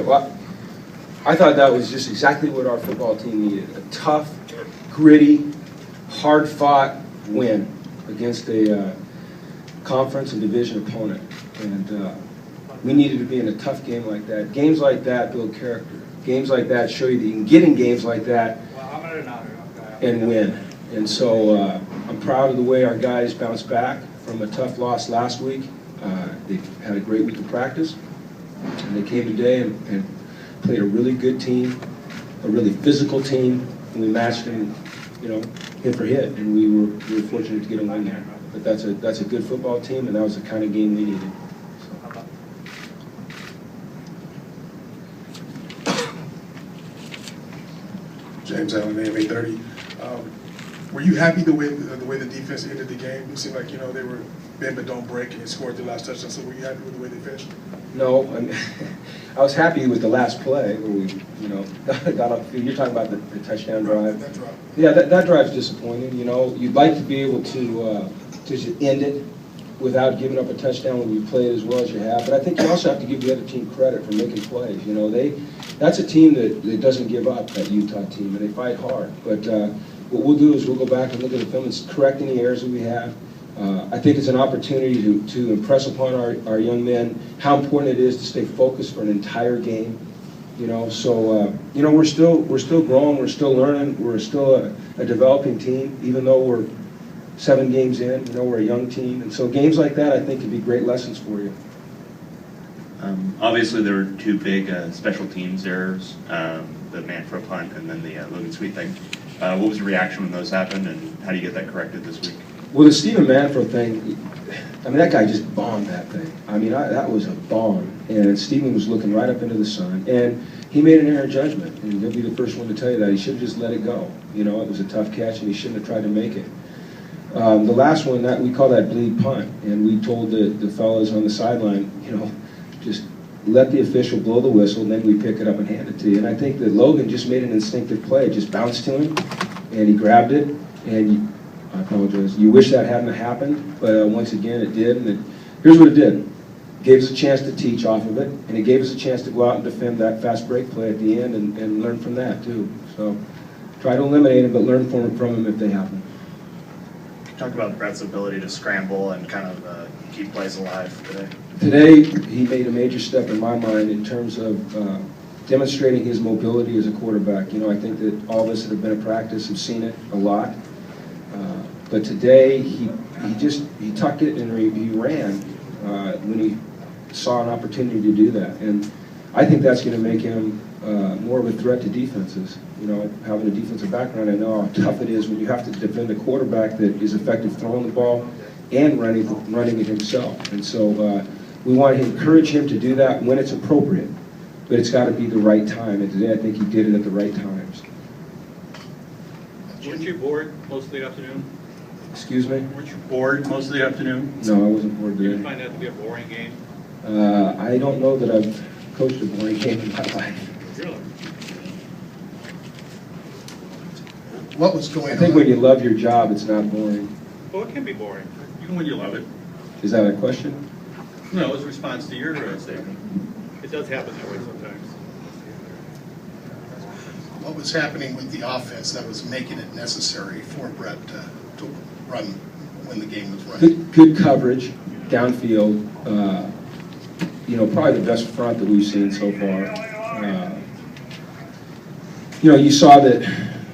Well, I thought that was just exactly what our football team needed. A tough, gritty, hard-fought win against a conference and division opponent. And we needed to be in a tough game like that. Games like that build character. Games like that show you that you can get in games like that and win. And so I'm proud of the way our guys bounced back from a tough loss last week. They had a great week of practice. And they came today and played a really good team, a really physical team, and we matched them, you know, hit for hit, and we were fortunate to get a win there. But that's a good football team, and that was the kind of game we needed. James Allen, AMA 30. Were you happy the way the defense ended the game? It seemed like, you know, they were bend but don't break, and they scored the last touchdown. So were you happy with the way they finished? No, I was happy with the last play where we, you know, got off the field. You're talking about the touchdown drive. That drive. Yeah, that drive's disappointing. You know, you'd like to be able to just end it without giving up a touchdown when you play it as well as you have. But I think you also have to give the other team credit for making plays. You know, that's a team that doesn't give up, that Utah team, and they fight hard. But what we'll do is we'll go back and look at the film and correct any errors that we have. I think it's an opportunity to impress upon our young men how important it is to stay focused for an entire game. You know, so you know, we're still growing, we're still learning, we're still a developing team, even though we're 7 games in. You know, we're a young team, and so games like that I think can be great lessons for you. Obviously, there were 2 big special teams errors, the Manfro punt and then the Logan Sweet thing. What was your reaction when those happened, and how do you get that corrected this week? Well, the Stephen Manfro thing, I mean, that guy just bombed that thing. I mean, that was a bomb, and Stephen was looking right up into the sun, and he made an error judgment, and he'll be the first one to tell you that. He should have just let it go. You know, it was a tough catch, and he shouldn't have tried to make it. The last one, we call that bleed punt, and we told the fellas on the sideline, you know, just let the official blow the whistle, and then we pick it up and hand it to you. And I think that Logan just made an instinctive play. It just bounced to him, and he grabbed it, and I apologize. You wish that hadn't happened, but once again it did. And here's what it did. It gave us a chance to teach off of it, and it gave us a chance to go out and defend that fast break play at the end and learn from that too. So try to eliminate them, but learn from them if they happen. Talk about Brett's ability to scramble and kind of keep plays alive today. Today, he made a major step in my mind in terms of demonstrating his mobility as a quarterback. You know, I think that all of us that have been in practice have seen it a lot. But today, he tucked it and he ran when he saw an opportunity to do that. And I think that's going to make him more of a threat to defenses. You know, having a defensive background, I know how tough it is when you have to defend a quarterback that is effective throwing the ball and running it himself. And so we want to encourage him to do that when it's appropriate, but it's got to be the right time. And today, I think he did it at the right times. Weren't you bored most of the afternoon? Excuse me? Weren't you bored most of the afternoon? No, I wasn't bored Did today. you find that to be a boring game? I don't know that I've coached a boring game in my life. Really? What was going on? I think when you love your job, it's not boring. Well, it can be boring, even when you love it. Is that a question? No, it's a response to your statement. It does happen that way sometimes. What was happening with the offense that was making it necessary for Brett to run when the game was running? Good coverage, downfield. You know, probably the best front that we've seen so far. You know, you saw that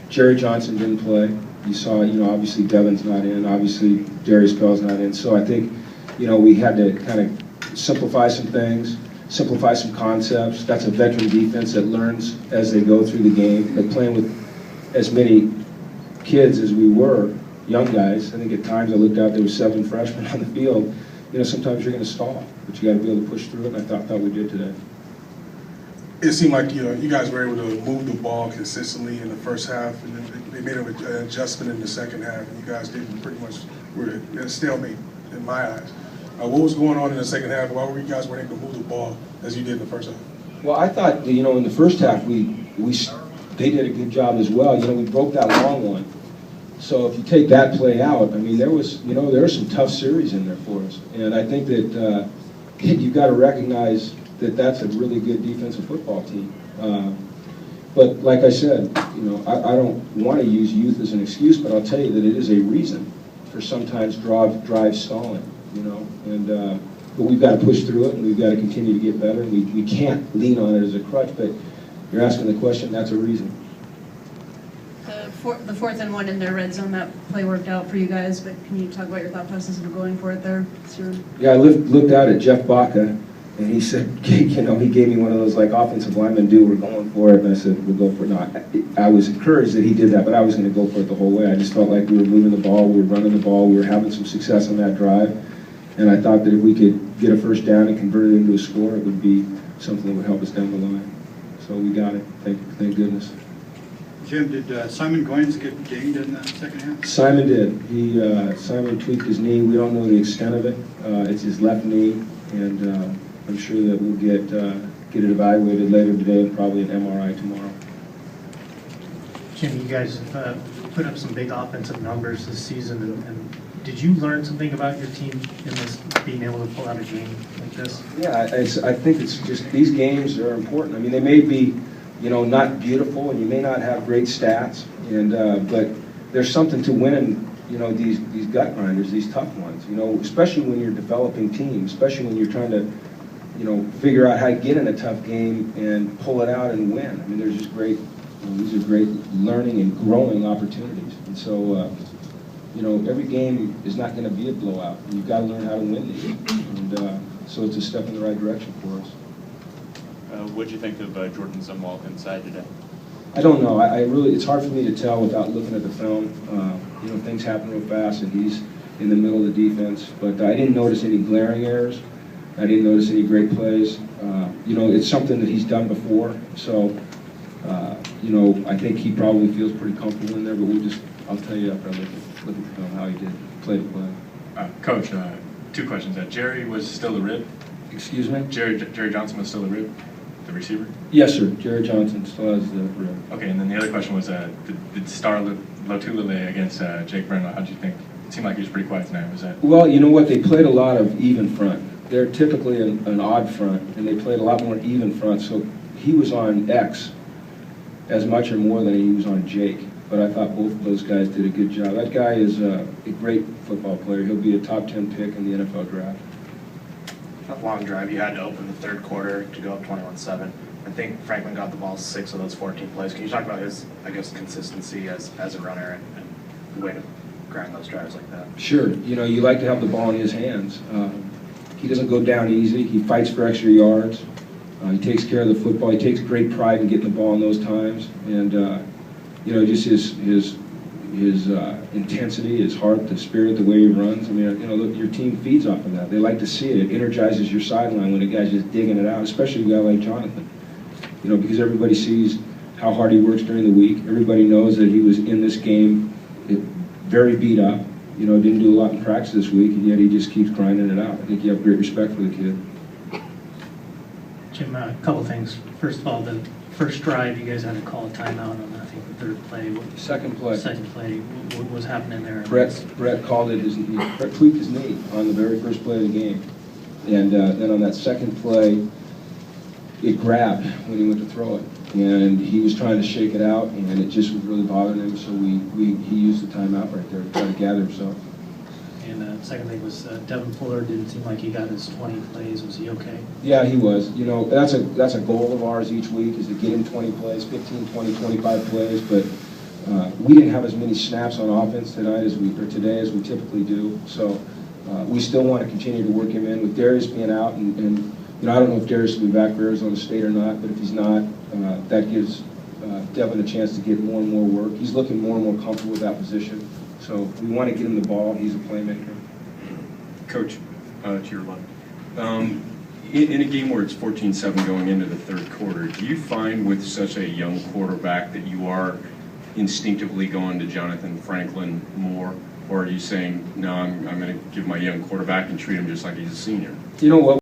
Jerry Johnson didn't play. You saw, you know, obviously Devin's not in. Obviously Darius Bell's not in. So I think, you know, we had to kind of simplify some things, simplify some concepts. That's a veteran defense that learns as they go through the game. But playing with as many kids as we were, young guys, I think at times I looked out, there were 7 freshmen on the field. You know, sometimes you're going to stall, but you got to be able to push through it, and I thought we did today. It seemed like, you know, you guys were able to move the ball consistently in the first half, and then they made an adjustment in the second half, and you guys didn't pretty much, were at a stalemate in my eyes. What was going on in the second half? Why were you guys weren't able to move the ball as you did in the first half? Well, I thought, you know, in the first half, they did a good job as well. You know, we broke that long one. So if you take that play out, I mean, there were some tough series in there for us. And I think that you've got to recognize that that's a really good defensive football team. But like I said, I don't want to use youth as an excuse, but I'll tell you that it is a reason for sometimes drive stalling, but we've got to push through it, and we've got to continue to get better. We can't lean on it as a crutch, but you're asking the question, that's a reason. The 4th and 1 in their red zone, that play worked out for you guys, but can you talk about your thought process of going for it there? Yeah, I looked out at Jeff Baca, and he said, he gave me one of those like offensive linemen do, we're going for it, and I said, we'll go for it. No, I was encouraged that he did that, but I was going to go for it the whole way. I just felt like we were moving the ball, we were running the ball, we were having some success on that drive, and I thought that if we could get a first down and convert it into a score, it would be something that would help us down the line. So we got it, thank goodness. Jim, did Simon Goins get dinged in the second half? Simon did. Simon tweaked his knee. We don't know the extent of it. It's his left knee, and I'm sure that we'll get it evaluated later today and probably an MRI tomorrow. Jim, you guys have put up some big offensive numbers this season, and did you learn something about your team in this, being able to pull out a game like this? Yeah, I think it's just these games are important. I mean, they may be, not beautiful, and you may not have great stats, but there's something to winning, these gut grinders, these tough ones, especially when you're developing teams, especially when you're trying to, figure out how to get in a tough game and pull it out and win. I mean, there's just great, these are great learning and growing opportunities. And so, every game is not going to be a blowout. You've got to learn how to win these. And so it's a step in the right direction for us. What did you think of Jordan Zumwalt inside today? I don't know. It's hard for me to tell without looking at the film. Things happen real fast, and he's in the middle of the defense. But I didn't notice any glaring errors. I didn't notice any great plays. It's something that he's done before. So, I think he probably feels pretty comfortable in there. But I'll tell you after I look at the film how he did play the play. Coach, 2 questions. Jerry was still a rib? Excuse me? Jerry Johnson was still a rib? The receiver? Yes, sir. Jerry Johnson still has the rib. Okay, and then the other question was, did Star Lotulele against Jake Brennan, how did you think? It seemed like he was pretty quiet tonight. Was that? Well, you know what? They played a lot of even front. They're typically an odd front, and they played a lot more even front. So he was on X as much or more than he was on Jake. But I thought both of those guys did a good job. That guy is a great football player. He'll be a top 10 pick in the NFL draft. That long drive, you had to open the third quarter to go up 21-7. I think Franklin got the ball 6 of those 14 plays. Can you talk about his, consistency as a runner and the way to grind those drives like that? Sure. You like to have the ball in his hands. He doesn't go down easy. He fights for extra yards. He takes care of the football. He takes great pride in getting the ball in those times. And, just his intensity, his heart, the spirit, the way he runs. I mean, look, your team feeds off of that. They like to see it. It energizes your sideline when a guy's just digging it out, especially a guy like Jonathan. Because everybody sees how hard he works during the week. Everybody knows that he was in this game very beat up. Didn't do a lot in practice this week, and yet he just keeps grinding it out. I think you have great respect for the kid. Jim, a couple things. First of all, the first drive, you guys had to call a timeout on, I think, the third play. Second play. Second play. What was happening there? Brett called it Brett tweaked his knee on the very first play of the game. And then on that second play, it grabbed when he went to throw it. And he was trying to shake it out, and it just was really bothering him, so he used the timeout right there to try to gather himself. And the second thing was Devin Fuller didn't seem like he got his 20 plays. Was he okay? Yeah, he was. That's a goal of ours each week, is to get him 20 plays, 15, 20, 25 plays, but we didn't have as many snaps on offense today as we typically do, so we still want to continue to work him in. With Darius being out, and I don't know if Darius will be back for Arizona State or not, but if he's not, that gives Devin a chance to get more and more work. He's looking more and more comfortable with that position, so we want to get him the ball. He's a playmaker. Coach, to your left. In a game where it's 14-7 going into the third quarter, do you find with such a young quarterback that you are instinctively going to Jonathan Franklin more, or are you saying, no, I'm going to give my young quarterback and treat him just like he's a senior? You know what?